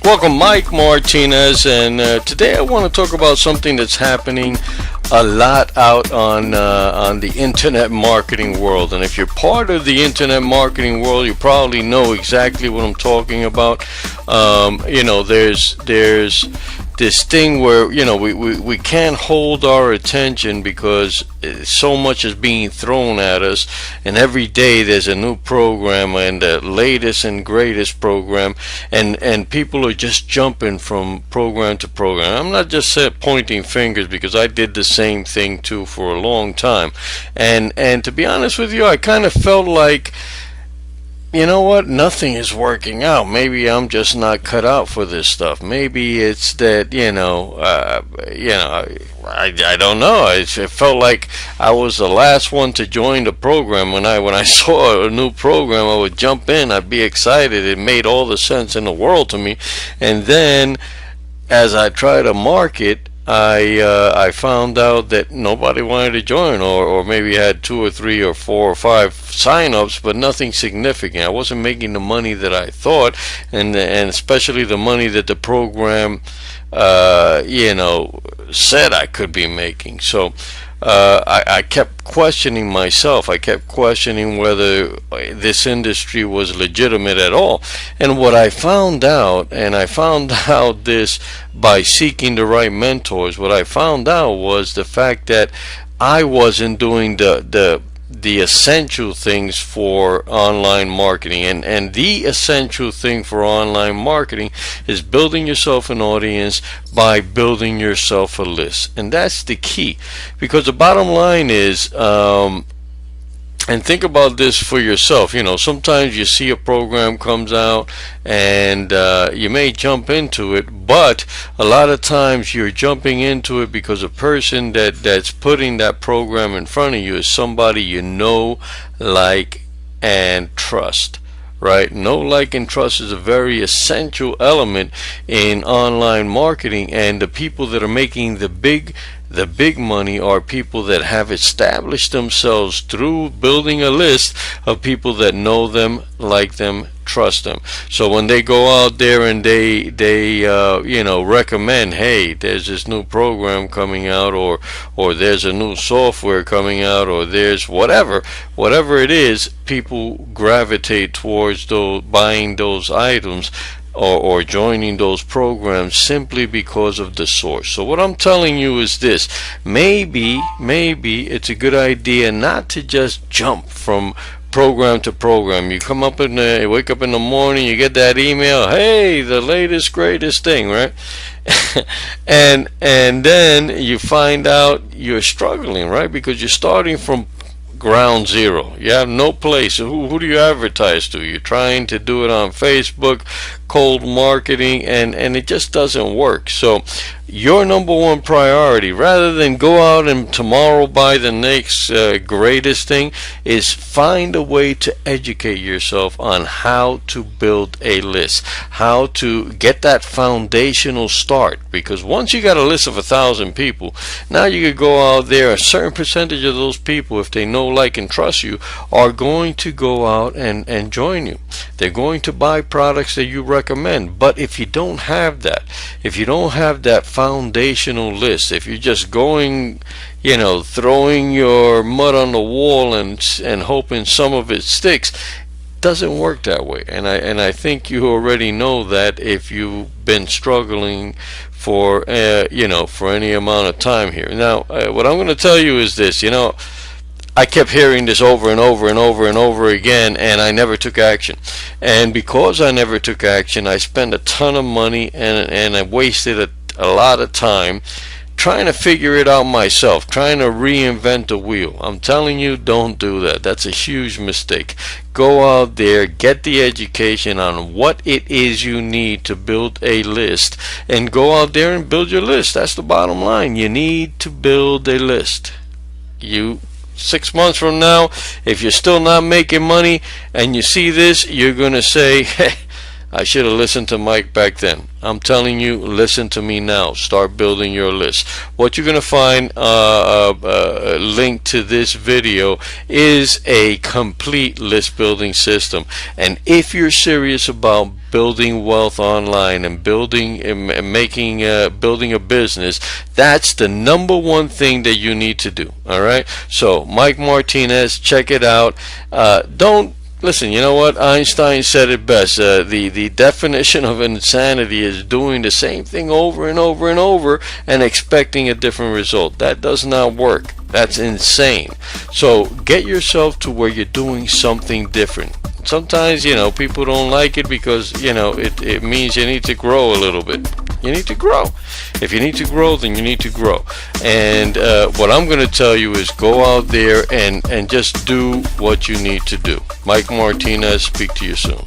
Welcome, Mike Martinez, and today I want to talk about something that's happening a lot out on the internet marketing world. And if you're part of the internet marketing world, you probably know exactly what I'm talking about. There's this thing where we can't hold our attention because so much is being thrown at us, and every day there's a new program and the latest and greatest program, and people are just jumping from program to program. I'm not just pointing fingers, because I did the same thing too for a long time, and to be honest with you, I kind of felt like, you know what, nothing is working out. Maybe I'm just not cut out for this stuff. Maybe it's that, I don't know. It felt like I was the last one to join the program. When I saw a new program, I would jump in. I'd be excited. It made all the sense in the world to me. And then, as I try to market, I found out that nobody wanted to join, or maybe had 2 or 3 or 4 or 5 sign-ups, but nothing significant. I wasn't making the money that I thought, and especially the money that the program said I could be making. So I kept questioning myself. I kept questioning whether this industry was legitimate at all. And what I found out, and I found out this by seeking the right mentors, what I found out was the fact that I wasn't doing the essential things for online marketing, and the essential thing for online marketing is building yourself an audience by building yourself a list. And that's the key, because the bottom line is, and think about this for yourself. Sometimes you see a program comes out and you may jump into it, but a lot of times you're jumping into it because a person that's putting that program in front of you is somebody you know, like, and trust. Right? Know, like, and trust is a very essential element in online marketing, and the people that are making the big money are people that have established themselves through building a list of people that know them, like them, trust them. So when they go out there and they recommend, hey, there's this new program coming out, or there's a new software coming out, or there's whatever it is, people gravitate towards buying those items or joining those programs simply because of the source. So what I'm telling you is this: maybe it's a good idea not to just jump from program to program. You wake up in the morning, you get that email, hey, the latest greatest thing, right? and then you find out you're struggling, right? Because you're starting from ground zero. You have no place. Who do you advertise to? You're trying to do it on Facebook, cold marketing, and it just doesn't work. So your number one priority, rather than go out and tomorrow buy the next greatest thing, is find a way to educate yourself on how to build a list, how to get that foundational start. Because once you got a list of 1,000 people, now you could go out there. A certain percentage of those people, if they know, like, and trust you, are going to go out and join you. They're going to buy products that you recommend. But if you don't have that, foundational list, if you're just going, throwing your mud on the wall and hoping some of it sticks, doesn't work that way. And I think you already know that if you've been struggling for any amount of time here. Now, what I'm going to tell you is this. I kept hearing this over and over and over and over again, and I never took action. And because I never took action, I spent a ton of money and I wasted a lot of time trying to figure it out myself, trying to reinvent the wheel. I'm telling you, don't do that. That's a huge mistake. Go out there, get the education on what it is you need to build a list, and go out there and build your list. That's the bottom line. You need to build a list. 6 months from now, if you're still not making money and you see this, you're going to say, hey, I should have listened to Mike back then. I'm telling you, listen to me now. Start building your list. What you're going to find link to this video is a complete list building system. And if you're serious about building wealth online and building a business, that's the number one thing that you need to do. All right. So Mike Martinez, check it out. Don't listen. You know what? Einstein said it best. The definition of insanity is doing the same thing over and over and over and expecting a different result. That does not work. That's insane. So get yourself to where you're doing something different. Sometimes, people don't like it because, it means you need to grow a little bit. You need to grow. If you need to grow, then you need to grow. And what I'm going to tell you is go out there and just do what you need to do. Mike Martinez, speak to you soon.